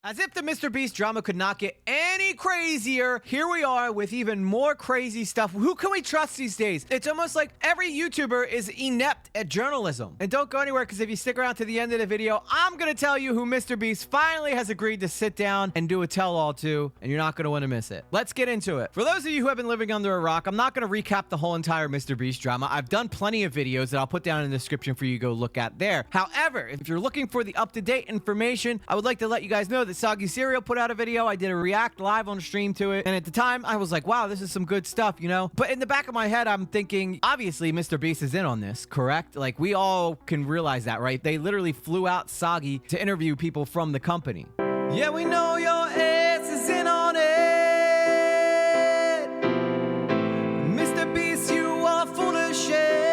As if the Mr. Beast drama could not get any crazier, here we are with even more crazy stuff. Who can we trust these days? It's almost like every YouTuber is inept at journalism. And don't go anywhere, because if you stick around to the end of the video, I'm going to tell you who Mr. Beast finally has agreed to sit down and do a tell-all to, and you're not going to want to miss it. Let's get into it. For those of you who have been living under a rock, I'm not going to recap the whole entire Mr. Beast drama. I've done plenty of videos that I'll put down in the description for you to go look at there. However, if you're looking for the up-to-date information, I would like to let you guys know that Soggy Cereal put out a video. I did a react live on stream to it, and at the time I was like, wow, this is some good stuff, you know? But in the back of my head, I'm thinking, obviously Mr. Beast is in on this, correct? Like, we all can realize that, right? They literally flew out Soggy to interview people from the company. Yeah, we know your ass is in on it. Mr. Beast, you are full of shit.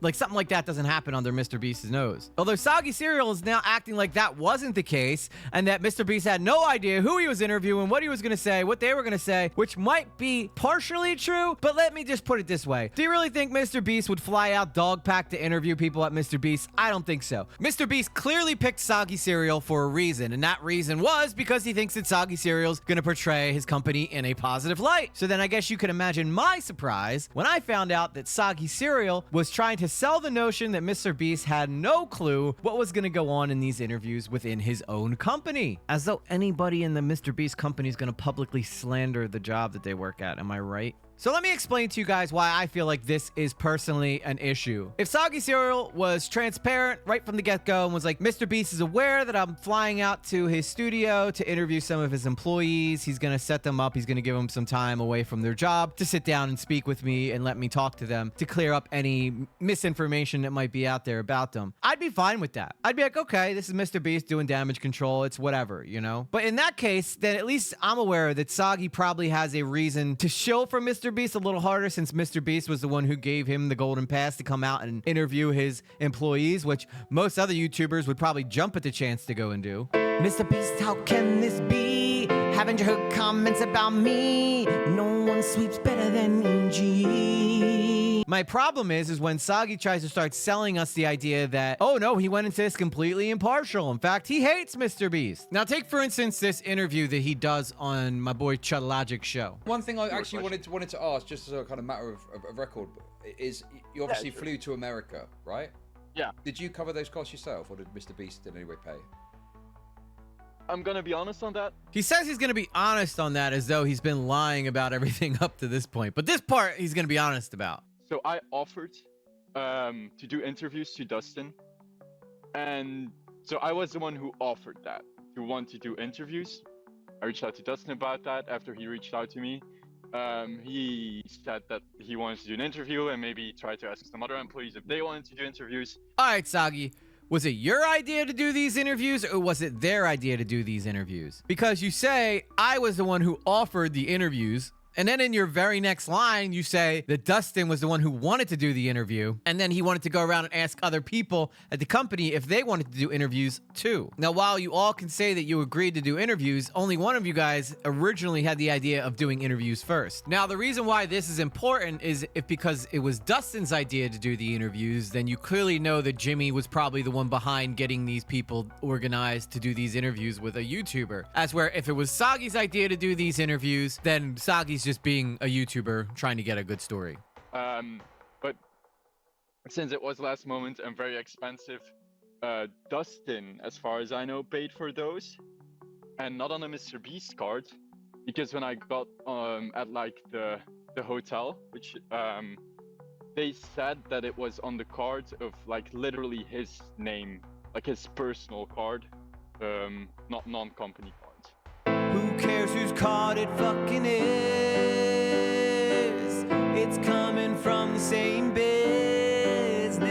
Like, something like that doesn't happen under Mr. Beast's nose. Although Soggy Cereal is now acting like that wasn't the case, and that Mr. Beast had no idea who he was interviewing, what he was gonna say, what they were gonna say, which might be partially true, but let me just put it this way. Do you really think Mr. Beast would fly out dog pack to interview people at Mr. Beast? I don't think so. Mr. Beast clearly picked Soggy Cereal for a reason, and that reason was because he thinks that Soggy Cereal's gonna portray his company in a positive light. So then I guess you can imagine my surprise when I found out that Soggy Cereal was trying to sell the notion that Mr. Beast had no clue what was going to go on in these interviews within his own company. As though anybody in the Mr. Beast company is going to publicly slander the job that they work at. Am I right? So let me explain to you guys why I feel like this is personally an issue. If Soggy Cereal was transparent right from the get-go and was like, Mr. Beast is aware that I'm flying out to his studio to interview some of his employees, he's going to set them up, he's going to give them some time away from their job to sit down and speak with me and let me talk to them to clear up any misinformation that might be out there about them, I'd be fine with that. I'd be like, okay, this is Mr. Beast doing damage control, it's whatever, you know? But in that case, then at least I'm aware that Soggy probably has a reason to shill for Mr. Beast a little harder, since Mr. Beast was the one who gave him the golden pass to come out and interview his employees, which most other YouTubers would probably jump at the chance to go and do. Mr. Beast, how can this be? Haven't you heard comments about me? No one sweeps better than EG. My problem is when Soggy tries to start selling us the idea that, oh no, he went into this completely impartial. In fact, he hates Mr. Beast. Now take, for instance, this interview that he does on my boy Chudlogic's show. One thing I actually wanted to ask, just as a kind of matter of record, is you obviously flew to America, right? Yeah. Did you cover those costs yourself, or did Mr. Beast in any way pay? I'm gonna be honest on that. He says he's gonna be honest on that as though he's been lying about everything up to this point. But this part, he's gonna be honest about. So I offered to do interviews to Dustin. And so I was the one who offered that, to want to do interviews. I reached out to Dustin about that. After he reached out to me, he said that he wanted to do an interview and maybe try to ask some other employees if they wanted to do interviews. All right, Soggy. Was it your idea to do these interviews, or was it their idea to do these interviews? Because you say, I was the one who offered the interviews, and then in your very next line, you say that Dustin was the one who wanted to do the interview, and then he wanted to go around and ask other people at the company if they wanted to do interviews too. Now, while you all can say that you agreed to do interviews, only one of you guys originally had the idea of doing interviews first. Now, the reason why this is important is if because it was Dustin's idea to do the interviews, then you clearly know that Jimmy was probably the one behind getting these people organized to do these interviews with a YouTuber. As where if it was Soggy's idea to do these interviews, then Soggy's just being a YouTuber trying to get a good story. But since it was last moment and very expensive, Dustin, as far as I know, paid for those, and not on a Mr. Beast card, because when I got at like the hotel, which they said that it was on the card of like literally his name, like his personal card, not non-company cards. Who cares whose card it fucking is? It's coming from the same business.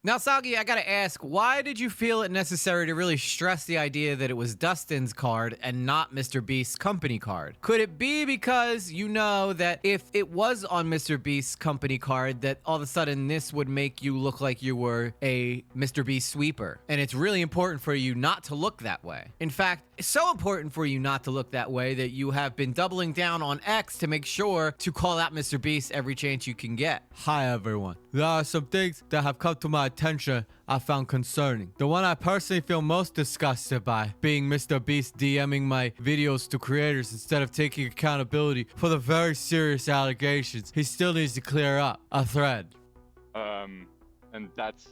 Now, Soggy, I gotta ask, why did you feel it necessary to really stress the idea that it was Dustin's card and not Mr. Beast's company card? Could it be because you know that if it was on Mr. Beast's company card, that all of a sudden this would make you look like you were a Mr. Beast sweeper? And it's really important for you not to look that way. In fact, It's so important for you not to look that way that you have been doubling down on X to make sure to call out Mr. Beast every chance you can get. Hi, everyone. There are some things that have come to my attention I found concerning. The one I personally feel most disgusted by being Mr. Beast DMing my videos to creators instead of taking accountability for the very serious allegations he still needs to clear up. A thread. And that's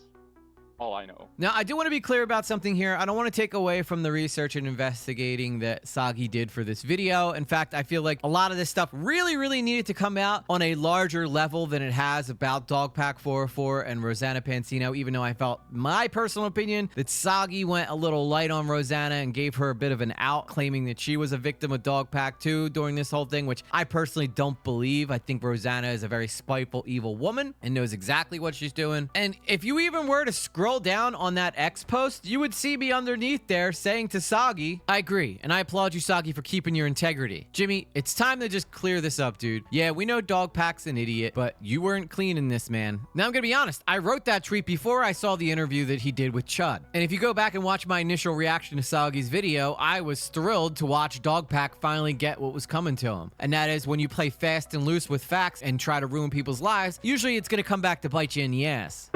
all I know. Now, I do want to be clear about something here. I don't want to take away from the research and investigating that Soggy did for this video. In fact, I feel like a lot of this stuff really needed to come out on a larger level than it has about Dogpack 404 and Rosanna Pansino, even though I felt, my personal opinion, that Soggy went a little light on Rosanna and gave her a bit of an out, claiming that she was a victim of Dogpack 2 during this whole thing, which I personally don't believe. I think Rosanna is a very spiteful, evil woman and knows exactly what she's doing. And if you even were to scroll down on that X post, you would see me underneath there saying to Soggy, I agree, and I applaud you, Soggy, for keeping your integrity. Jimmy, it's time to just clear this up, dude. Yeah, we know Dogpack's an idiot, but you weren't clean in this, man. Now, I'm gonna be honest, I wrote that tweet before I saw the interview that he did with Chud. And if you go back and watch my initial reaction to Soggy's video, I was thrilled to watch Dogpack finally get what was coming to him. And that is, when you play fast and loose with facts and try to ruin people's lives, usually it's gonna come back to bite you in the ass.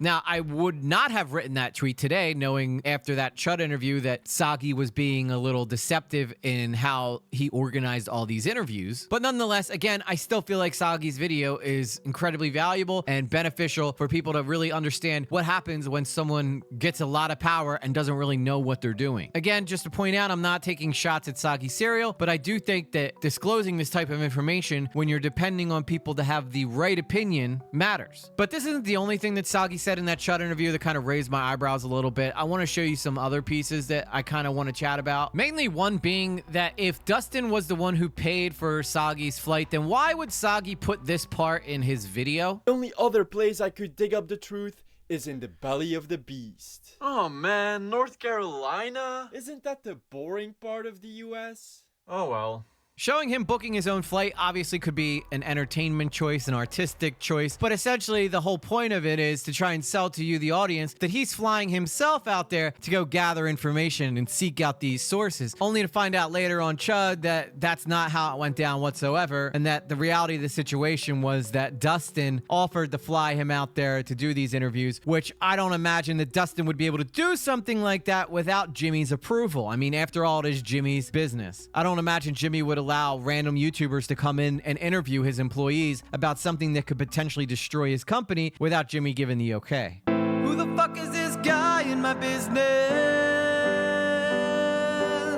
Now, I would not have written that tweet today, knowing after that Chud interview that Soggy was being a little deceptive in how he organized all these interviews. But nonetheless, again, I still feel like Soggy's video is incredibly valuable and beneficial for people to really understand what happens when someone gets a lot of power and doesn't really know what they're doing. Again, just to point out, I'm not taking shots at Soggy Cereal, but I do think that disclosing this type of information when you're depending on people to have the right opinion matters. But this isn't the only thing that Soggy said in that Chud interview that kind of raised my eyebrows a little bit. I want to show you some other pieces that I kind of want to chat about. Mainly one being that if Dustin was the one who paid for Soggy's flight, then why would Soggy put this part in his video? The only other place I could dig up the truth is in the belly of the beast. Oh man, North Carolina? Isn't that the boring part of the US? Oh well. Showing him booking his own flight obviously could be an entertainment choice, an artistic choice, but essentially the whole point of it is to try and sell to you, the audience, that he's flying himself out there to go gather information and seek out these sources, only to find out later on Chud that that's not how it went down whatsoever, and that the reality of the situation was that Dustin offered to fly him out there to do these interviews, which I don't imagine that Dustin would be able to do something like that without Jimmy's approval. I mean, after all, it is Jimmy's business. I don't imagine Jimmy would allow random YouTubers to come in and interview his employees about something that could potentially destroy his company without Jimmy giving the okay. Who the fuck is this guy in my business?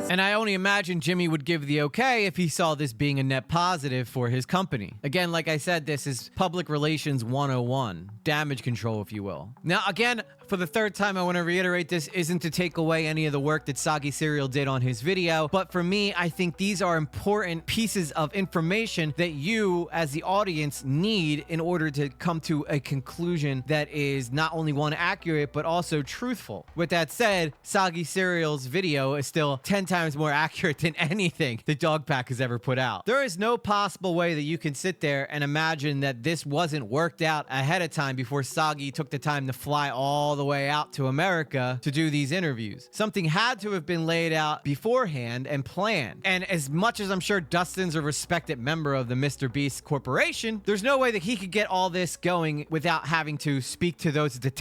And I only imagine Jimmy would give the okay if he saw this being a net positive for his company. Again, like I said, this is public relations 101, damage control, if you will. Now, again, for the third time, I want to reiterate, this isn't to take away any of the work that Soggy Cereal did on his video, but for me, I think these are important pieces of information that you, as the audience, need in order to come to a conclusion that is not only one, accurate, but also truthful. With that said, Soggy Cereal's video is still 10 times more accurate than anything the Dogpack has ever put out. There is no possible way that you can sit there and imagine that this wasn't worked out ahead of time before Soggy took the time to fly all the way out to America to do these interviews. Something had to have been laid out beforehand and planned. And as much as I'm sure Dustin's a respected member of the Mr. Beast Corporation, there's no way that he could get all this going without having to speak to those at the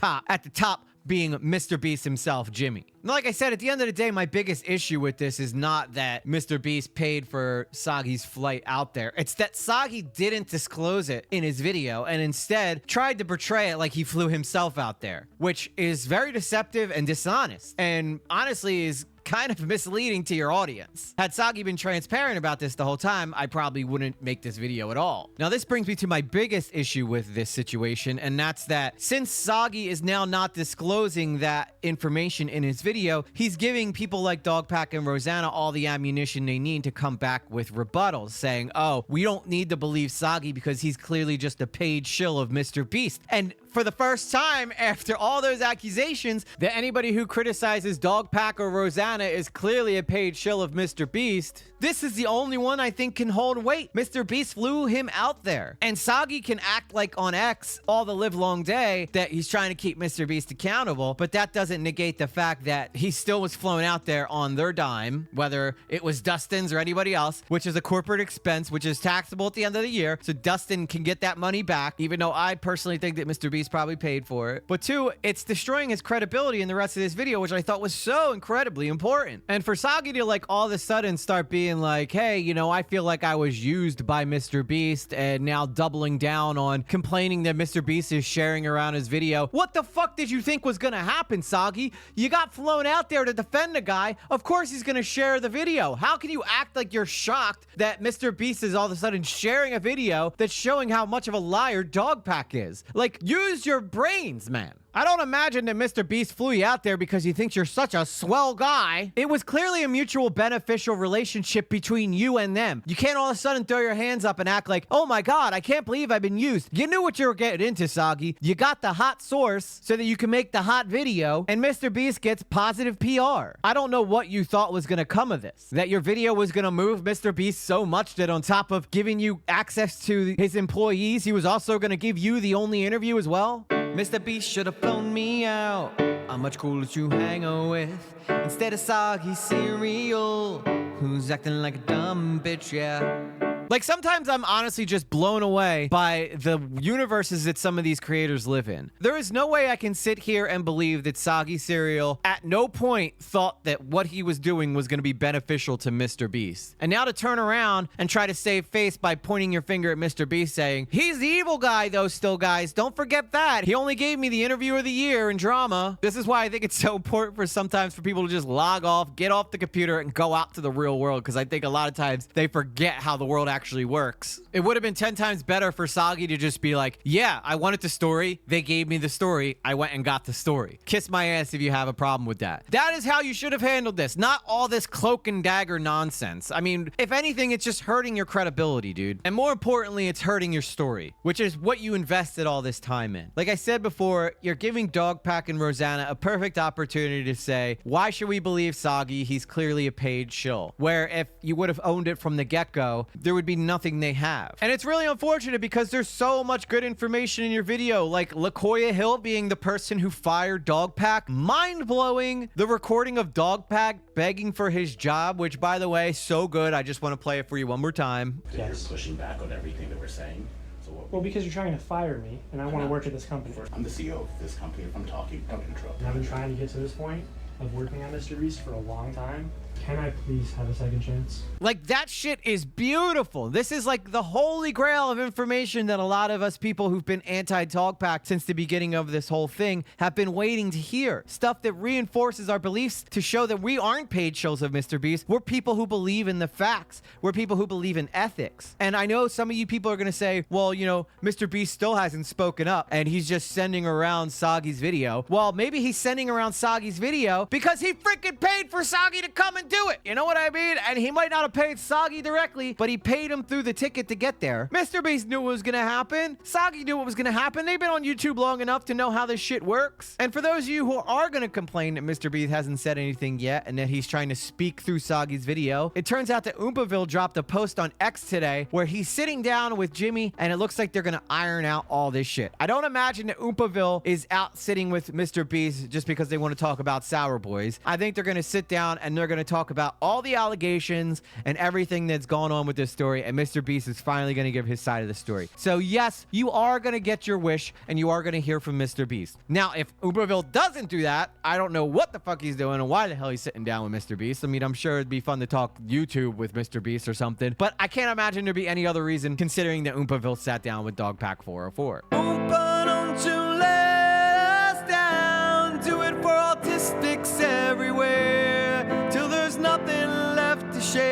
top being Mr. Beast himself, Jimmy. Like I said, at the end of the day, my biggest issue with this is not that Mr. Beast paid for Soggy's flight out there. It's that Soggy didn't disclose it in his video and instead tried to portray it like he flew himself out there, which is very deceptive and dishonest, and honestly is kind of misleading to your audience. Had Soggy been transparent about this the whole time, I probably wouldn't make this video at all. Now, this brings me to my biggest issue with this situation, and that's that since Soggy is now not disclosing that information in his video, he's giving people like Dogpack and Rosanna all the ammunition they need to come back with rebuttals, saying, oh, we don't need to believe Soggy because he's clearly just a paid shill of Mr. Beast. And for the first time after all those accusations that anybody who criticizes Dogpack or Rosanna is clearly a paid shill of Mr. Beast, this is the only one I think can hold weight. Mr. Beast flew him out there. And Soggy can act like on X all the live long day that he's trying to keep Mr. Beast accountable, but that doesn't negate the fact that he still was flown out there on their dime, whether it was Dustin's or anybody else, which is a corporate expense, which is taxable at the end of the year. So Dustin can get that money back, even though I personally think that Mr. Beast probably paid for it. But two, it's destroying his credibility in the rest of this video, which I thought was so incredibly important. And for Soggy to like all of a sudden start being like, hey, you know, I feel like I was used by Mr. Beast, and now doubling down on complaining that Mr. Beast is sharing around his video. What the fuck did you think was gonna happen, Soggy? You got flown out there to defend the guy. Of course he's gonna share the video. How can you act like you're shocked that Mr. Beast is all of a sudden sharing a video that's showing how much of a liar Dogpack is? Like, use your brains, man. I don't imagine that Mr. Beast flew you out there because he thinks you're such a swell guy. It was clearly a mutual beneficial relationship between you and them. You can't all of a sudden throw your hands up and act like, oh my God, I can't believe I've been used. You knew what you were getting into, Soggy. You got the hot source so that you can make the hot video, and Mr. Beast gets positive PR. I don't know what you thought was gonna come of this. That your video was gonna move Mr. Beast so much that on top of giving you access to his employees, he was also gonna give you the only interview as well? Mr. Beast should have flown me out. I'm much cooler to hang out with instead of Soggy Cereal, who's acting like a dumb bitch, yeah. Like, sometimes I'm honestly just blown away by the universes that some of these creators live in. There is no way I can sit here and believe that Soggy Cereal at no point thought that what he was doing was going to be beneficial to Mr. Beast. And now to turn around and try to save face by pointing your finger at Mr. Beast saying, he's the evil guy though still, guys. Don't forget that. He only gave me the interview of the year in drama. This is why I think it's so important for sometimes for people to just log off, get off the computer, and go out to the real world, because I think a lot of times they forget how the world actually works. It would have been 10 times better for Soggy to just be like, yeah, I wanted the story. They gave me the story. I went and got the story. Kiss my ass if you have a problem with that. That is how you should have handled this. Not all this cloak and dagger nonsense. I mean, if anything, it's just hurting your credibility, dude. And more importantly, it's hurting your story, which is what you invested all this time in. Like I said before, you're giving Dogpack and Rosanna a perfect opportunity to say, why should we believe Soggy? He's clearly a paid shill. Where if you would have owned it from the get-go, there would be nothing they have. And it's really unfortunate because there's so much good information in your video, like LaKoya Hill being the person who fired Dogpack. Mind-blowing. The recording of Dogpack begging for his job, which, by the way, so good. I just want to play it for you one more time. Yes. You're pushing back on everything that we're saying. So well, because you're trying to fire me, and I want to work at this company. I'm the CEO of this company. If I'm talking, don't interrupt. And I've been trying to get to this point of working on Mr. Beast for a long time. Can I please have a second chance? Like, that shit is beautiful. This is like the holy grail of information that a lot of us people who've been anti-Dogpack since the beginning of this whole thing have been waiting to hear. Stuff that reinforces our beliefs to show that we aren't paid shills of Mr. Beast. We're people who believe in the facts. We're people who believe in ethics. And I know some of you people are going to say, well, you know, Mr. Beast still hasn't spoken up and he's just sending around Soggy's video. Well, maybe he's sending around Soggy's video because he freaking paid for Soggy to come and do it. You know what I mean? And he might not have paid Soggy directly, but he paid him through the ticket to get there. Mr. Beast knew what was gonna happen. Soggy knew what was gonna happen. They've been on YouTube long enough to know how this shit works. And for those of you who are gonna complain that Mr. Beast hasn't said anything yet and that he's trying to speak through Soggy's video, it turns out that Oompaville dropped a post on X today where he's sitting down with Jimmy and it looks like they're gonna iron out all this shit. I don't imagine that Oompaville is out sitting with Mr. Beast just because they want to talk about Sour Boys. I think they're gonna sit down and they're gonna talk about all the allegations and everything that's gone on with this story, and Mr. Beast is finally going to give his side of the story. So yes, you are going to get your wish and you are going to hear from Mr. Beast. Now, if Oompaville doesn't do that, I don't know what the fuck he's doing and why the hell he's sitting down with Mr. Beast. I mean, I'm sure it'd be fun to talk YouTube with Mr. Beast or something, but I can't imagine there'd be any other reason considering that Oompaville sat down with Dogpack 404. Oompa, don't you let us down. Do it for autistics everywhere till there's nothing left to share.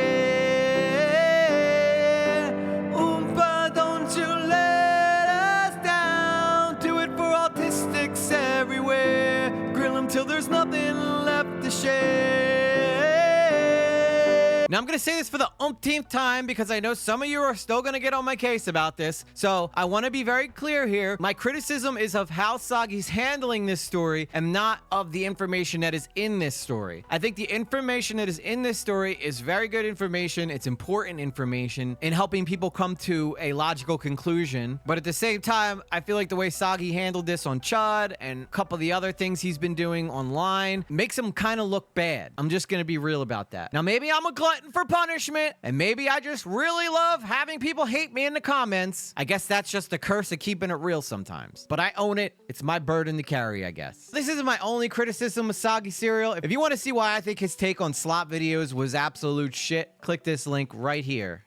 Oompa, don't you let us down. Do it for autistics everywhere. Grill them till there's nothing left to share. Now, I'm going to say this for the umpteenth time because I know some of you are still going to get on my case about this. So I want to be very clear here. My criticism is of how Soggy's handling this story and not of the information that is in this story. I think the information that is in this story is very good information. It's important information in helping people come to a logical conclusion. But at the same time, I feel like the way Soggy handled this on Chud and a couple of the other things he's been doing online makes him kind of look bad. I'm just going to be real about that. Now, maybe I'm a glutton for punishment, and maybe I just really love having people hate me in the comments. I guess that's just the curse of keeping it real sometimes. But I own it. It's my burden to carry, I guess. This isn't my only criticism of Soggy Cereal. If you want to see why I think his take on slot videos was absolute shit, click this link right here.